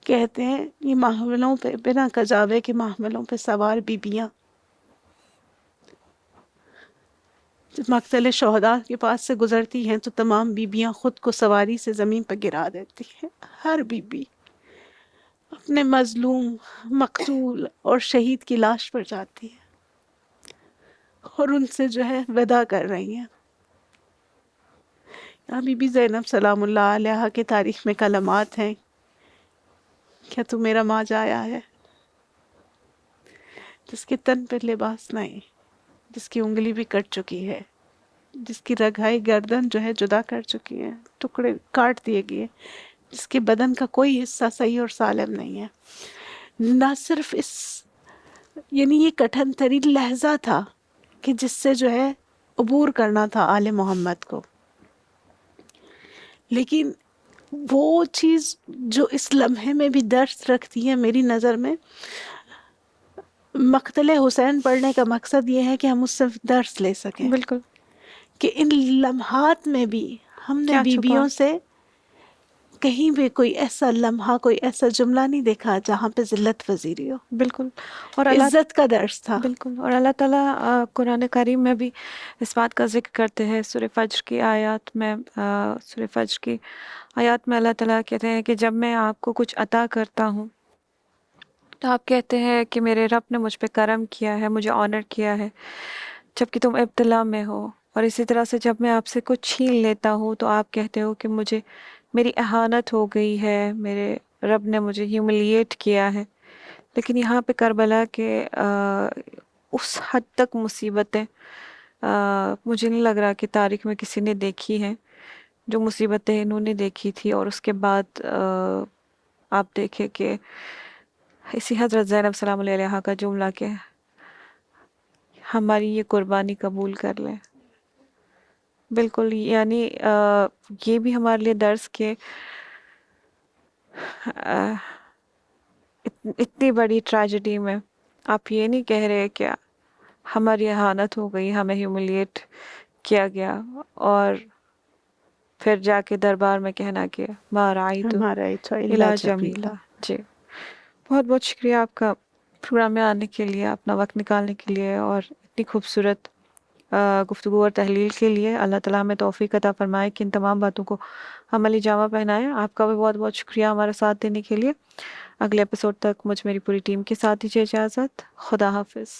کہتے ہیں یہ محملوں پہ، بنا کجاوے کے محملوں پہ سوار بیبیاں جب مقتل شہداء کے پاس سے گزرتی ہیں تو تمام بیبیاں خود کو سواری سے زمین پہ گرا دیتی ہیں، ہر بیبی اپنے مظلوم، مقتول اور شہید کی لاش پر جاتی ہے اور ان سے جو ہے وداع کر رہی ہیں۔ یہاں بی بی زینب سلام اللہ علیہا کے تاریخ میں کلمات ہیں، کیا تو میرا ماں جایا ہے جس کے تن پہ لباس نہیں، جس کی انگلی بھی کٹ چکی ہے، جس کی رگائی گردن جو ہے جدا کر چکی ہے، ٹکڑے کاٹ دیے گئے، جس کے بدن کا کوئی حصہ صحیح اور سالم نہیں ہے۔ نہ صرف اس، یعنی یہ کٹھن ترین لہجہ تھا کہ جس سے جو ہے عبور کرنا تھا آل محمد کو، لیکن وہ چیز جو اس لمحے میں بھی درس رکھتی ہے میری نظر میں، مقتل حسین پڑھنے کا مقصد یہ ہے کہ ہم اس سے درس لے سکیں بالکل کہ ان لمحات میں بھی ہم نے کیا چھپا بیویوں ہے؟ سے کہیں بھی کوئی ایسا لمحہ، کوئی ایسا جملہ نہیں دیکھا جہاں پہ ذلت پذیری ہو، بالکل اور اللہ عزت کا درس تھا۔ بالکل اور اللہ تعالیٰ قرآن کریم میں بھی اس بات کا ذکر کرتے ہیں، سورہ فجر کی آیات میں سورہ فجر کی آیات میں اللہ تعالیٰ کہتے ہیں کہ جب میں آپ کو کچھ عطا کرتا ہوں تو آپ کہتے ہیں کہ میرے رب نے مجھ پہ کرم کیا ہے، مجھے آنر کیا ہے، جبکہ تم ابتلا میں ہو، اور اسی طرح سے جب میں آپ سے کچھ چھین لیتا ہوں تو آپ کہتے ہو کہ مجھے میری اہانت ہو گئی ہے، میرے رب نے مجھے ہیوملیٹ کیا ہے۔ لیکن یہاں پہ کربلا کے اس حد تک مصیبتیں مجھے نہیں لگ رہا کہ تاریخ میں کسی نے دیکھی ہیں جو مصیبتیں انہوں نے دیکھی تھی، اور اس کے بعد آپ دیکھیں کہ اسی حضرت زینب سلام اللہ علیہا کا جملہ کہ ہماری یہ قربانی قبول کر لیں. بالکل، یعنی یہ بھی ہمارے لیے درس کہ اتنی بڑی ٹریجڈی میں آپ یہ نہیں کہہ رہے کہ ہماری اہانت ہو گئی، ہمیں ہیوملیٹ کیا گیا، اور پھر جا کے دربار میں کہنا کہ ما رأیت ہمارا تو الا اللہ جمیلا. جمیلا. جی، بہت بہت شکریہ آپ کا پروگرام میں آنے کے لیے، اپنا وقت نکالنے کے لیے، اور اتنی خوبصورت گفتگو اور تحلیل کے لیے. اللہ تعالیٰ ہمیں توفیق عطا فرمائے کہ ان تمام باتوں کو عملی جامہ پہنائے. آپ کا بھی بہت بہت شکریہ ہمارا ساتھ دینے کے لیے. اگلے ایپیسوڈ تک مجھ میری پوری ٹیم کے ساتھ دیجیے اجازت. خدا حافظ.